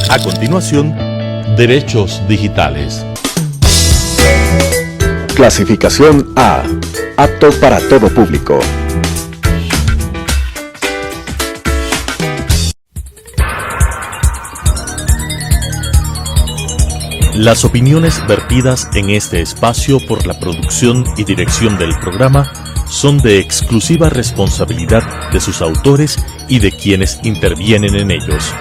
A continuación, derechos digitales. Clasificación A. Apto para todo público. Las opiniones vertidas en este espacio por la producción y dirección del programa son de exclusiva responsabilidad de sus autores y de quienes intervienen en ellos.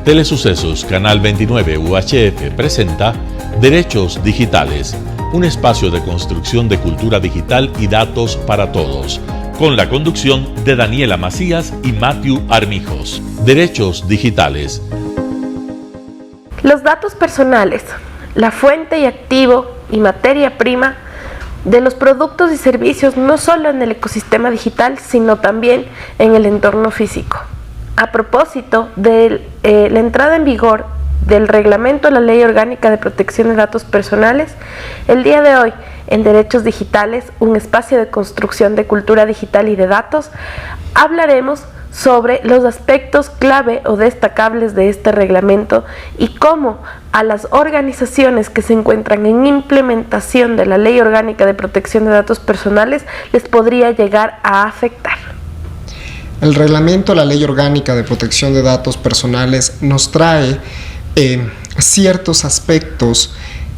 Telesucesos Canal 29 UHF presenta Derechos Digitales, un espacio de construcción de cultura digital y datos para todos, con la conducción de Daniela Macías y Matthew Armijos. Derechos Digitales. Los datos personales, la fuente y activo y materia prima de los productos y servicios no solo en el ecosistema digital, sino también en el entorno físico. A propósito de la entrada en vigor del reglamento de la Ley Orgánica de Protección de Datos Personales, el día de hoy, en Derechos Digitales, un espacio de construcción de cultura digital y de datos, hablaremos sobre los aspectos clave o destacables de este reglamento y cómo a las organizaciones que se encuentran en implementación de la Ley Orgánica de Protección de Datos Personales les podría llegar a afectar. El reglamento de la Ley Orgánica de Protección de Datos Personales nos trae ciertos aspectos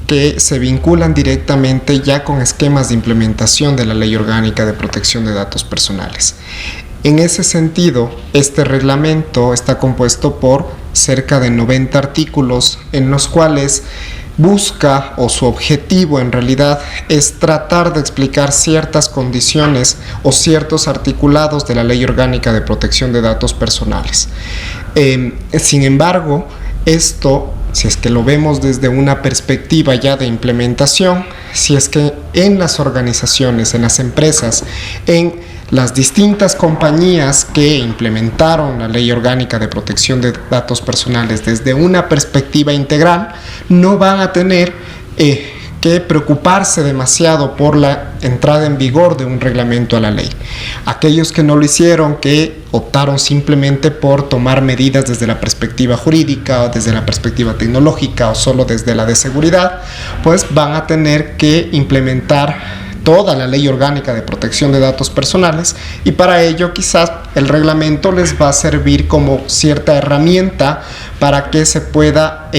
que se vinculan directamente ya con esquemas de implementación de la Ley Orgánica de Protección de Datos Personales. En ese sentido, este reglamento está compuesto por cerca de 90 artículos en los cuales busca, o su objetivo en realidad, es tratar de explicar ciertas condiciones o ciertos articulados de la Ley Orgánica de Protección de Datos Personales. Sin embargo, esto, si es que lo vemos desde una perspectiva ya de implementación, si es que en las organizaciones, en las empresas, en las distintas compañías que implementaron la Ley Orgánica de Protección de Datos Personales desde una perspectiva integral, no van a tener que preocuparse demasiado por la entrada en vigor de un reglamento a la ley. Aquellos que no lo hicieron, que optaron simplemente por tomar medidas desde la perspectiva jurídica o desde la perspectiva tecnológica o solo desde la de seguridad, pues van a tener que implementar toda la Ley Orgánica de Protección de Datos Personales, y para ello quizás el reglamento les va a servir como cierta herramienta para que se pueda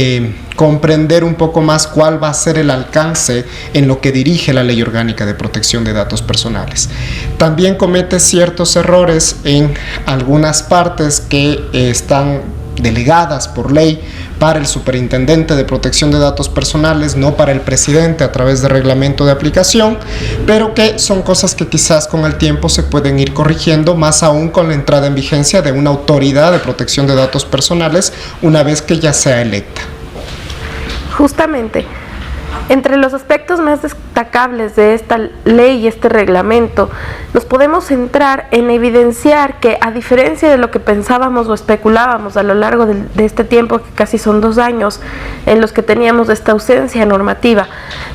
comprender un poco más cuál va a ser el alcance en lo que dirige la Ley Orgánica de Protección de Datos Personales. También comete ciertos errores en algunas partes que están delegadas por ley para el Superintendente de Protección de Datos Personales, no para el presidente a través de reglamento de aplicación, pero que son cosas que quizás con el tiempo se pueden ir corrigiendo, más aún con la entrada en vigencia de una autoridad de protección de datos personales una vez que ya sea electa. Justamente, entre los aspectos más destacables de esta ley y este reglamento, nos podemos centrar en evidenciar que, a diferencia de lo que pensábamos o especulábamos a lo largo de este tiempo, que casi son 2 años en los que teníamos esta ausencia normativa,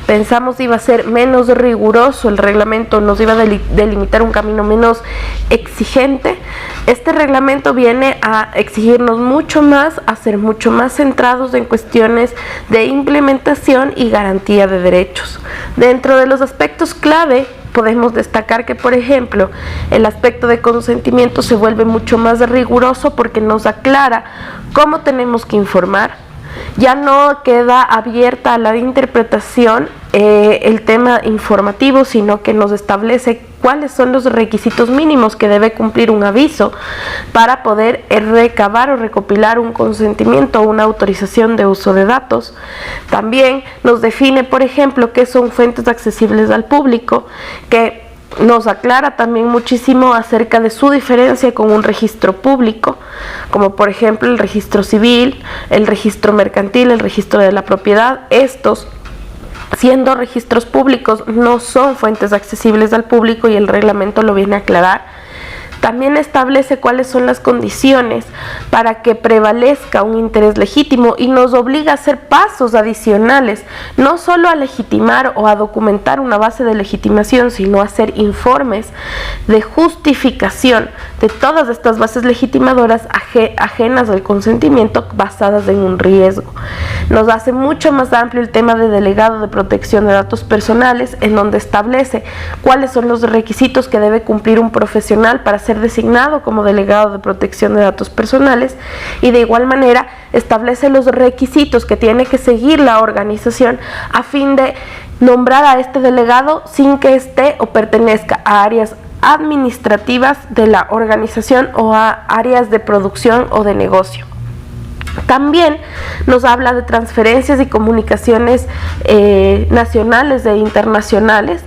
pensamos iba a ser menos riguroso el reglamento, nos iba a delimitar un camino menos exigente. Este reglamento viene a exigirnos mucho más, a ser mucho más centrados en cuestiones de implementación y garantía de derechos. Dentro de los aspectos clave, podemos destacar que, por ejemplo, el aspecto de consentimiento se vuelve mucho más riguroso porque nos aclara cómo tenemos que informar. Ya no queda abierta a la interpretación el tema informativo, sino que nos establece cuáles son los requisitos mínimos que debe cumplir un aviso para poder recabar o recopilar un consentimiento o una autorización de uso de datos. También nos define, por ejemplo, qué son fuentes accesibles al público, que nos aclara también muchísimo acerca de su diferencia con un registro público, como por ejemplo el registro civil, el registro mercantil, el registro de la propiedad. Estos, siendo registros públicos, no son fuentes accesibles al público y el reglamento lo viene a aclarar. También establece cuáles son las condiciones para que prevalezca un interés legítimo y nos obliga a hacer pasos adicionales, no solo a legitimar o a documentar una base de legitimación, sino a hacer informes de justificación de todas estas bases legitimadoras ajenas al consentimiento basadas en un riesgo. Nos hace mucho más amplio el tema de delegado de protección de datos personales, en donde establece cuáles son los requisitos que debe cumplir un profesional para ser designado como delegado de protección de datos personales, y de igual manera establece los requisitos que tiene que seguir la organización a fin de nombrar a este delegado sin que esté o pertenezca a áreas administrativas de la organización o a áreas de producción o de negocio. También nos habla de transferencias y comunicaciones nacionales e internacionales.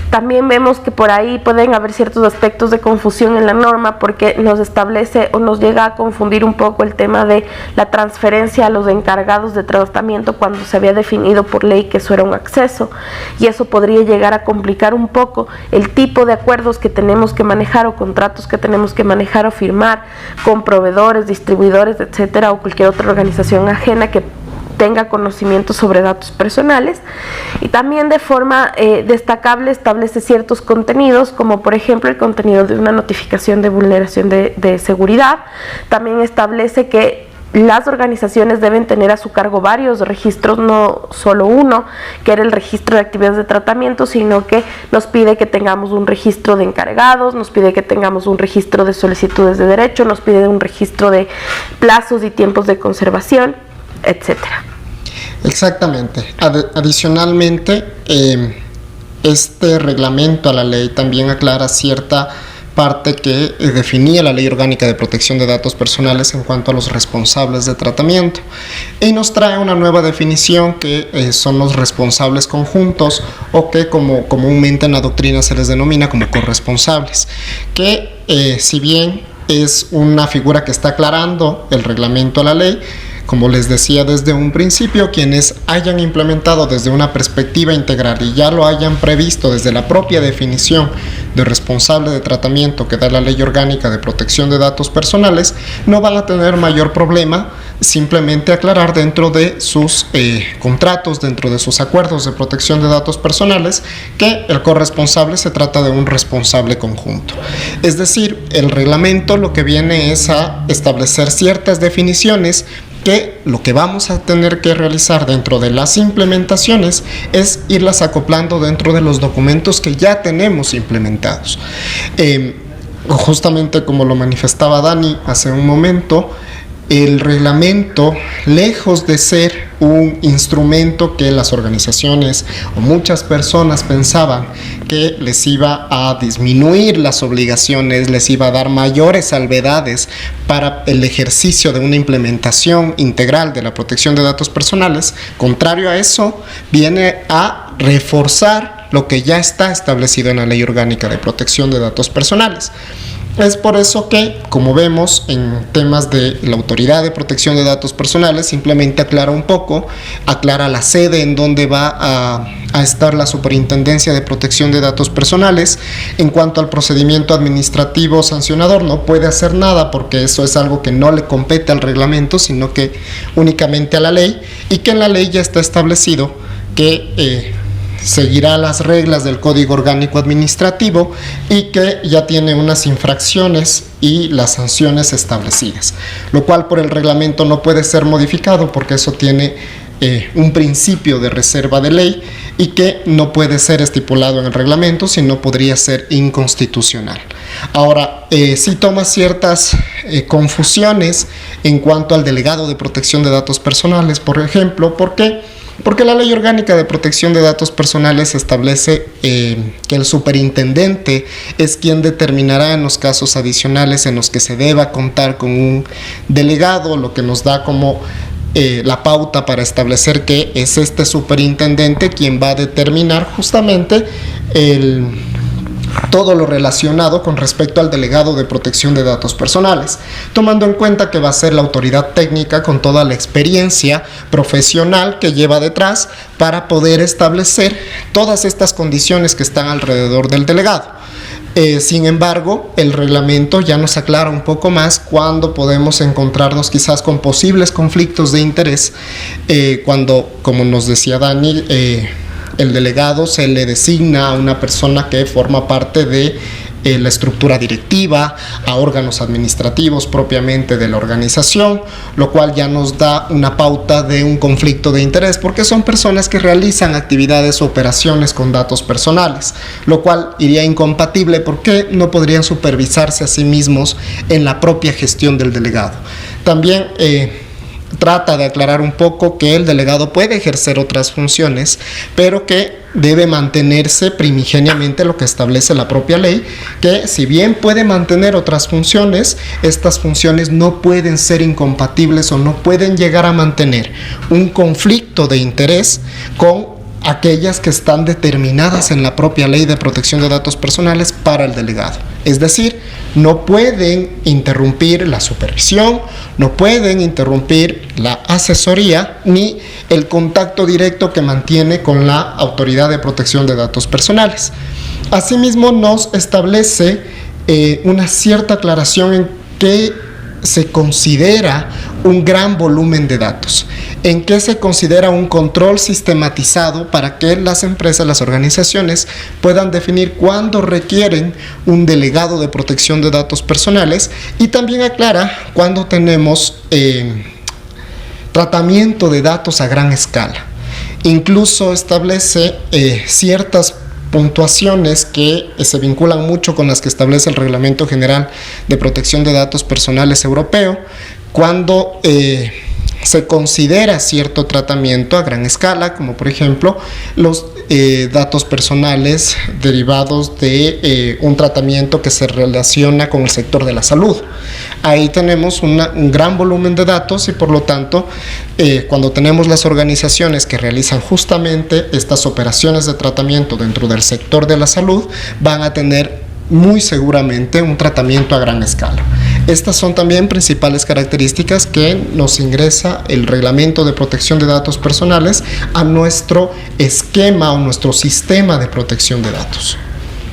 También vemos que por ahí pueden haber ciertos aspectos de confusión en la norma, porque nos establece o nos llega a confundir un poco el tema de la transferencia a los encargados de tratamiento cuando se había definido por ley que eso era un acceso, y eso podría llegar a complicar un poco el tipo de acuerdos que tenemos que manejar o contratos que tenemos que manejar o firmar con proveedores, distribuidores, etcétera, o cualquier otra organización ajena que tenga conocimiento sobre datos personales. Y también de forma destacable establece ciertos contenidos, como por ejemplo el contenido de una notificación de vulneración de seguridad. También establece que las organizaciones deben tener a su cargo varios registros, no solo uno, que era el registro de actividades de tratamiento, sino que nos pide que tengamos un registro de encargados, nos pide que tengamos un registro de solicitudes de derecho, nos pide un registro de plazos y tiempos de conservación, etcétera. Exactamente. Adicionalmente, este reglamento a la ley también aclara cierta parte que definía la Ley Orgánica de Protección de Datos Personales en cuanto a los responsables de tratamiento, y nos trae una nueva definición que son los responsables conjuntos, o que como comúnmente en la doctrina se les denomina como corresponsables, que si bien es una figura que está aclarando el reglamento a la ley, como les decía desde un principio, quienes hayan implementado desde una perspectiva integral y ya lo hayan previsto desde la propia definición de responsable de tratamiento que da la Ley Orgánica de Protección de Datos Personales, no van a tener mayor problema simplemente aclarar dentro de sus contratos, dentro de sus acuerdos de protección de datos personales, que el corresponsable se trata de un responsable conjunto. Es decir, el reglamento lo que viene es a establecer ciertas definiciones que lo que vamos a tener que realizar dentro de las implementaciones es irlas acoplando dentro de los documentos que ya tenemos implementados. Justamente como lo manifestaba Dani hace un momento, el reglamento, lejos de ser un instrumento que las organizaciones o muchas personas pensaban que les iba a disminuir las obligaciones, les iba a dar mayores salvedades para el ejercicio de una implementación integral de la protección de datos personales, contrario a eso, viene a reforzar lo que ya está establecido en la Ley Orgánica de Protección de Datos Personales. Es por eso que, como vemos en temas de la Autoridad de Protección de Datos Personales, simplemente aclara un poco, aclara la sede en donde va a estar la Superintendencia de Protección de Datos Personales. En cuanto al procedimiento administrativo sancionador, no puede hacer nada porque eso es algo que no le compete al reglamento, sino que únicamente a la ley, y que en la ley ya está establecido que seguirá las reglas del Código Orgánico Administrativo y que ya tiene unas infracciones y las sanciones establecidas, lo cual por el reglamento no puede ser modificado porque eso tiene un principio de reserva de ley y que no puede ser estipulado en el reglamento, sino podría ser inconstitucional. Ahora, sí toma ciertas confusiones en cuanto al delegado de protección de datos personales, por ejemplo, ¿por qué? Porque la Ley Orgánica de Protección de Datos Personales establece que el superintendente es quien determinará en los casos adicionales en los que se deba contar con un delegado, lo que nos da como la pauta para establecer que es este superintendente quien va a determinar justamente todo lo relacionado con respecto al delegado de protección de datos personales, tomando en cuenta que va a ser la autoridad técnica con toda la experiencia profesional que lleva detrás para poder establecer todas estas condiciones que están alrededor del delegado. Sin embargo, el reglamento ya nos aclara un poco más cuando podemos encontrarnos quizás con posibles conflictos de interés, cuando, como nos decía Dani, el delegado se le designa a una persona que forma parte de la estructura directiva, a órganos administrativos propiamente de la organización, lo cual ya nos da una pauta de un conflicto de interés, porque son personas que realizan actividades o operaciones con datos personales, lo cual iría incompatible porque no podrían supervisarse a sí mismos en la propia gestión del delegado. También trata de aclarar un poco que el delegado puede ejercer otras funciones, pero que debe mantenerse primigeniamente lo que establece la propia ley, que si bien puede mantener otras funciones, estas funciones no pueden ser incompatibles o no pueden llegar a mantener un conflicto de interés con aquellas que están determinadas en la propia ley de protección de datos personales para el delegado. Es decir, no pueden interrumpir la supervisión, no pueden interrumpir la asesoría ni el contacto directo que mantiene con la Autoridad de Protección de Datos Personales. Asimismo, nos establece una cierta aclaración en que se considera un gran volumen de datos, en que se considera un control sistematizado para que las empresas, las organizaciones puedan definir cuándo requieren un delegado de protección de datos personales, y también aclara cuándo tenemos tratamiento de datos a gran escala. Incluso establece ciertas puntuaciones que se vinculan mucho con las que establece el Reglamento General de Protección de Datos Personales Europeo, cuando se considera cierto tratamiento a gran escala, como por ejemplo los datos personales derivados de un tratamiento que se relaciona con el sector de la salud. Ahí tenemos un gran volumen de datos y por lo tanto cuando tenemos las organizaciones que realizan justamente estas operaciones de tratamiento dentro del sector de la salud, van a tener muy seguramente un tratamiento a gran escala. Estas son también principales características que nos ingresa el Reglamento de Protección de Datos Personales a nuestro esquema o nuestro sistema de protección de datos.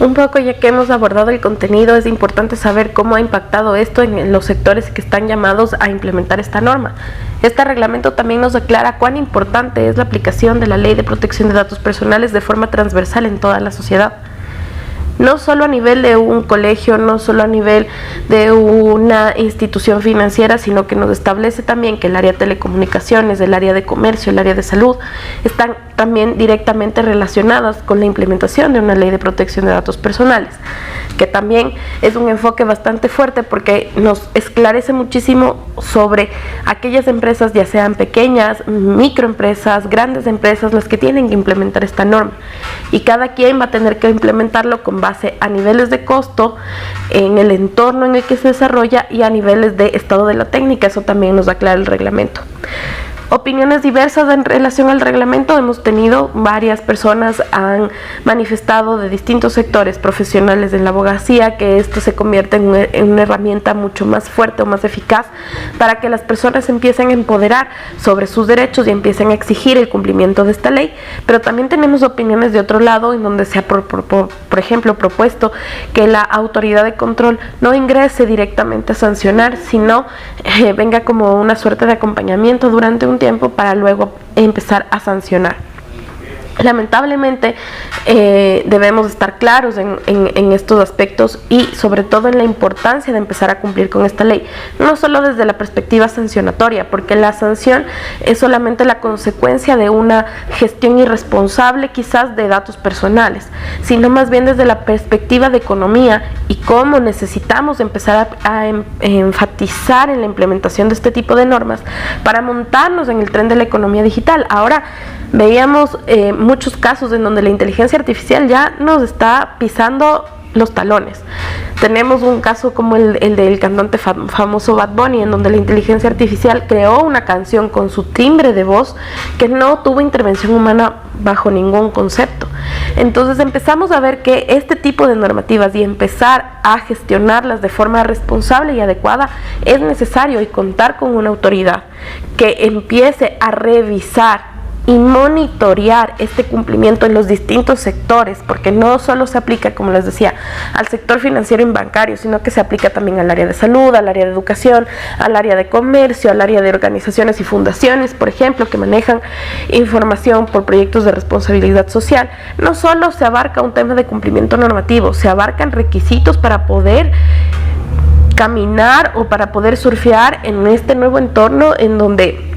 Un poco, ya que hemos abordado el contenido, es importante saber cómo ha impactado esto en los sectores que están llamados a implementar esta norma. Este reglamento también nos aclara cuán importante es la aplicación de la Ley de Protección de Datos Personales de forma transversal en toda la sociedad. No solo a nivel de un colegio, no solo a nivel de una institución financiera, sino que nos establece también que el área de telecomunicaciones, el área de comercio, el área de salud, están también directamente relacionadas con la implementación de una ley de protección de datos personales, que también es un enfoque bastante fuerte porque nos esclarece muchísimo sobre aquellas empresas, ya sean pequeñas, microempresas, grandes empresas, las que tienen que implementar esta norma, y cada quien va a tener que implementarlo con base a niveles de costo, en el entorno en el que se desarrolla y a niveles de estado de la técnica. Eso también nos aclara el reglamento. Opiniones diversas en relación al reglamento hemos tenido. Varias personas han manifestado de distintos sectores profesionales de la abogacía que esto se convierte en una herramienta mucho más fuerte o más eficaz para que las personas empiecen a empoderar sobre sus derechos y empiecen a exigir el cumplimiento de esta ley. Pero también tenemos opiniones de otro lado, en donde se ha, por ejemplo, propuesto que la autoridad de control no ingrese directamente a sancionar, sino venga como una suerte de acompañamiento durante un tiempo para luego empezar a sancionar. Lamentablemente debemos estar claros en estos aspectos y sobre todo en la importancia de empezar a cumplir con esta ley, no solo desde la perspectiva sancionatoria, porque la sanción es solamente la consecuencia de una gestión irresponsable quizás de datos personales, sino más bien desde la perspectiva de economía y cómo necesitamos empezar a enfatizar en la implementación de este tipo de normas para montarnos en el tren de la economía digital. Ahora veíamos muchos casos en donde la inteligencia artificial ya nos está pisando los talones. Tenemos un caso como el del cantante famoso Bad Bunny, en donde la inteligencia artificial creó una canción con su timbre de voz que no tuvo intervención humana bajo ningún concepto. Entonces empezamos a ver que este tipo de normativas y empezar a gestionarlas de forma responsable y adecuada es necesario, y contar con una autoridad que empiece a revisar y monitorear este cumplimiento en los distintos sectores, porque no solo se aplica, como les decía, al sector financiero y bancario, sino que se aplica también al área de salud, al área de educación, al área de comercio, al área de organizaciones y fundaciones, por ejemplo, que manejan información por proyectos de responsabilidad social. No solo se abarca un tema de cumplimiento normativo, se abarcan requisitos para poder caminar o para poder surfear en este nuevo entorno en donde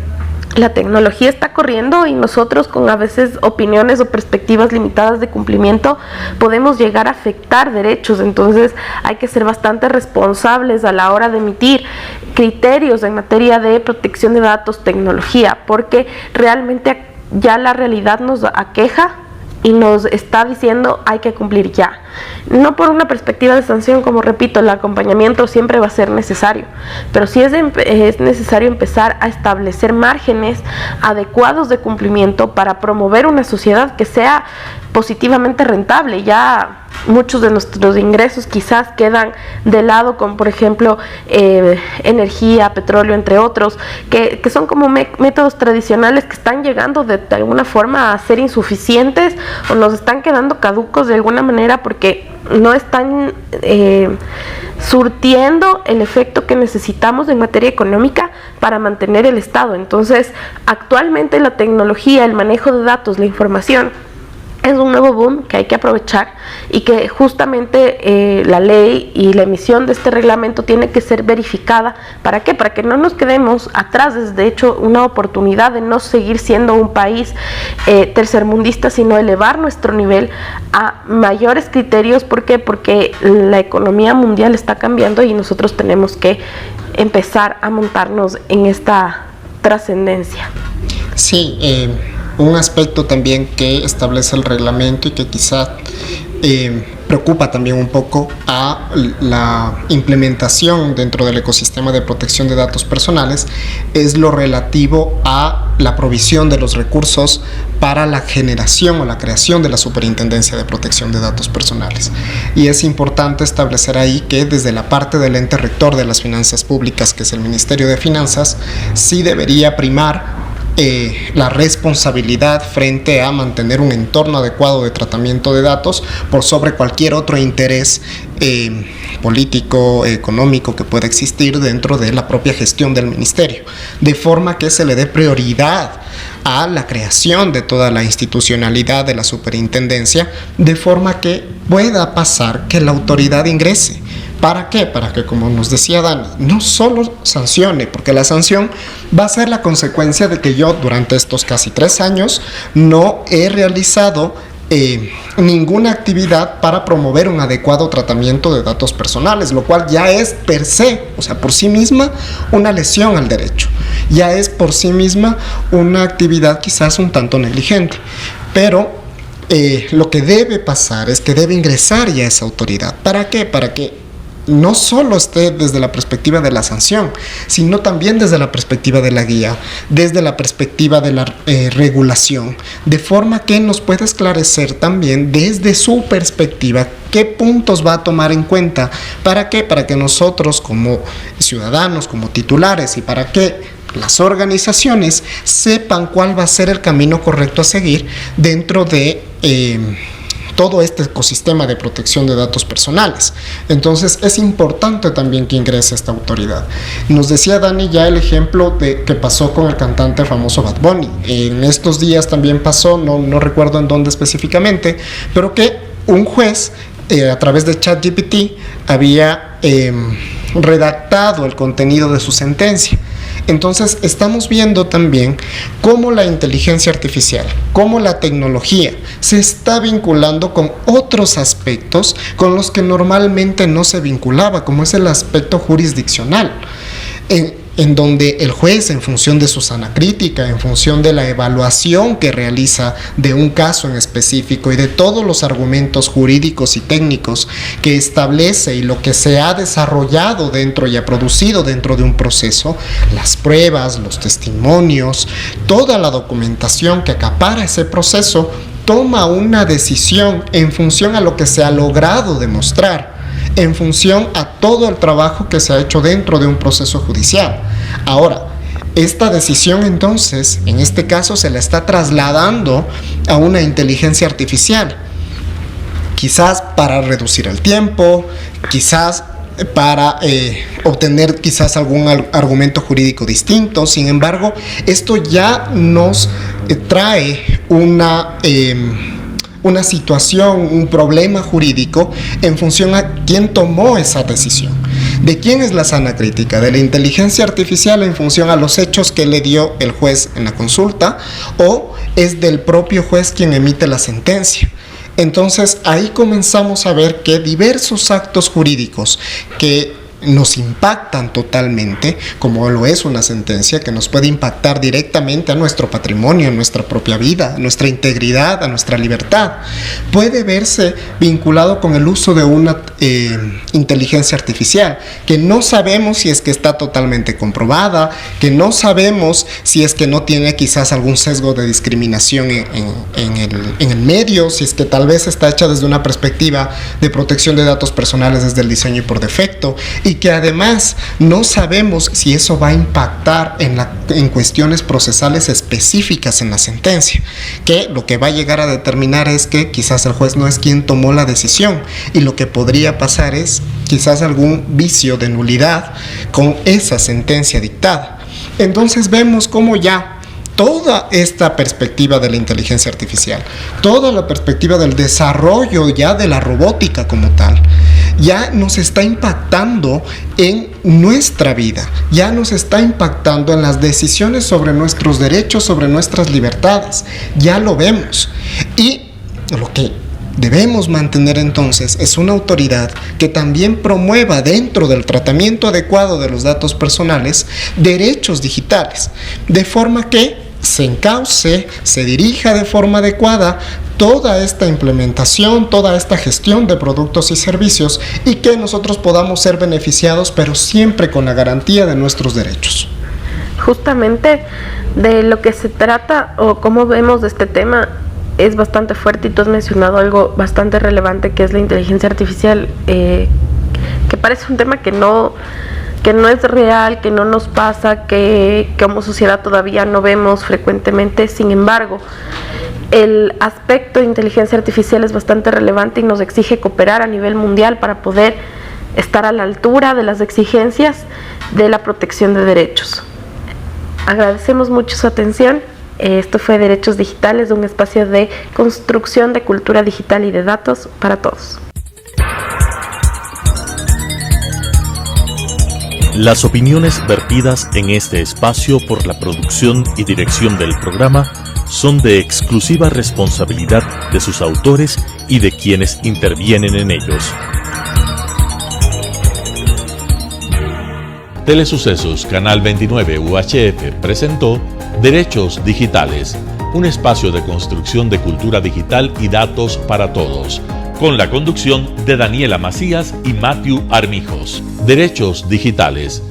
la tecnología está corriendo y nosotros, con a veces opiniones o perspectivas limitadas de cumplimiento, podemos llegar a afectar derechos. Entonces hay que ser bastante responsables a la hora de emitir criterios en materia de protección de datos, tecnología, porque realmente ya la realidad nos aqueja y nos está diciendo hay que cumplir ya. No por una perspectiva de sanción, como repito, el acompañamiento siempre va a ser necesario, pero sí es necesario empezar a establecer márgenes adecuados de cumplimiento para promover una sociedad que sea positivamente rentable. Ya muchos de nuestros ingresos quizás quedan de lado con, por ejemplo, energía, petróleo, entre otros, que son como métodos tradicionales que están llegando de alguna forma a ser insuficientes o nos están quedando caducos de alguna manera porque no están surtiendo el efecto que necesitamos en materia económica para mantener el Estado. Entonces, actualmente la tecnología, el manejo de datos, la información, es un nuevo boom que hay que aprovechar y que justamente la ley y la emisión de este reglamento tiene que ser verificada. ¿Para qué? Para que no nos quedemos atrás. Es de hecho una oportunidad de no seguir siendo un país tercermundista, sino elevar nuestro nivel a mayores criterios. ¿Por qué? Porque la economía mundial está cambiando y nosotros tenemos que empezar a montarnos en esta trascendencia. Sí, un aspecto también que establece el reglamento y que quizá preocupa también un poco a la implementación dentro del ecosistema de protección de datos personales es lo relativo a la provisión de los recursos para la generación o la creación de la Superintendencia de Protección de Datos Personales. Y es importante establecer ahí que desde la parte del ente rector de las finanzas públicas, que es el Ministerio de Finanzas, sí debería primar la responsabilidad frente a mantener un entorno adecuado de tratamiento de datos por sobre cualquier otro interés político, económico que pueda existir dentro de la propia gestión del ministerio, de forma que se le dé prioridad a la creación de toda la institucionalidad de la superintendencia, de forma que pueda pasar que la autoridad ingrese. ¿Para qué? Para que, como nos decía Dani, no solo sancione, porque la sanción va a ser la consecuencia de que yo durante estos casi 3 años no he realizado ninguna actividad para promover un adecuado tratamiento de datos personales, lo cual ya es per se, o sea, por sí misma, una lesión al derecho. Ya es por sí misma una actividad quizás un tanto negligente, pero lo que debe pasar es que debe ingresar ya esa autoridad. ¿Para qué? Para que no solo esté desde la perspectiva de la sanción, sino también desde la perspectiva de la guía, desde la perspectiva de la regulación, de forma que nos pueda esclarecer también desde su perspectiva qué puntos va a tomar en cuenta. ¿Para qué? Para que nosotros como ciudadanos, como titulares, y para que las organizaciones sepan cuál va a ser el camino correcto a seguir dentro de todo este ecosistema de protección de datos personales. Entonces es importante también que ingrese esta autoridad. Nos decía Dani ya el ejemplo de que pasó con el cantante famoso Bad Bunny. En estos días también pasó, no recuerdo en dónde específicamente, pero que un juez a través de ChatGPT había redactado el contenido de su sentencia. Entonces estamos viendo también cómo la inteligencia artificial, cómo la tecnología se está vinculando con otros aspectos con los que normalmente no se vinculaba, como es el aspecto jurisdiccional, en donde el juez, en función de su sana crítica, en función de la evaluación que realiza de un caso en específico y de todos los argumentos jurídicos y técnicos que establece y lo que se ha desarrollado dentro y ha producido dentro de un proceso, las pruebas, los testimonios, toda la documentación que acapara ese proceso, toma una decisión en función a lo que se ha logrado demostrar, en función a todo el trabajo que se ha hecho dentro de un proceso judicial. Ahora, esta decisión entonces, en este caso, se la está trasladando a una inteligencia artificial. Quizás para reducir el tiempo, quizás para obtener quizás algún argumento jurídico distinto. Sin embargo, esto ya nos trae una situación, un problema jurídico en función a quién tomó esa decisión. ¿De quién es la sana crítica? ¿De la inteligencia artificial en función a los hechos que le dio el juez en la consulta, o es del propio juez quien emite la sentencia? Entonces ahí comenzamos a ver que diversos actos jurídicos que nos impactan totalmente, como lo es una sentencia que nos puede impactar directamente a nuestro patrimonio, a nuestra propia vida, a nuestra integridad, a nuestra libertad, puede verse vinculado con el uso de una inteligencia artificial, que no sabemos si es que está totalmente comprobada, que no sabemos si es que no tiene quizás algún sesgo de discriminación en el medio, si es que tal vez está hecha desde una perspectiva de protección de datos personales desde el diseño y por defecto, y que además no sabemos si eso va a impactar en cuestiones procesales específicas en la sentencia, que lo que va a llegar a determinar es que quizás el juez no es quien tomó la decisión, y lo que podría pasar es quizás algún vicio de nulidad con esa sentencia dictada. Entonces vemos cómo ya toda esta perspectiva de la inteligencia artificial, toda la perspectiva del desarrollo ya de la robótica como tal, ya nos está impactando en nuestra vida, ya nos está impactando en las decisiones sobre nuestros derechos, sobre nuestras libertades, ya lo vemos. Y lo que debemos mantener entonces es una autoridad que también promueva dentro del tratamiento adecuado de los datos personales derechos digitales, de forma que se encauce, se dirija de forma adecuada toda esta implementación, toda esta gestión de productos y servicios, y que nosotros podamos ser beneficiados, pero siempre con la garantía de nuestros derechos. Justamente de lo que se trata o cómo vemos de este tema es bastante fuerte, y tú has mencionado algo bastante relevante, que es la inteligencia artificial, que parece un tema que no es real, que no nos pasa, que como sociedad todavía no vemos frecuentemente. Sin embargo, el aspecto de inteligencia artificial es bastante relevante y nos exige cooperar a nivel mundial para poder estar a la altura de las exigencias de la protección de derechos. Agradecemos mucho su atención. Esto fue Derechos Digitales, un espacio de construcción de cultura digital y de datos para todos. Las opiniones vertidas en este espacio por la producción y dirección del programa son de exclusiva responsabilidad de sus autores y de quienes intervienen en ellos. Telesucesos Canal 29 UHF presentó Derechos Digitales, un espacio de construcción de cultura digital y datos para todos, con la conducción de Daniela Macías y Matthew Armijos. Derechos Digitales,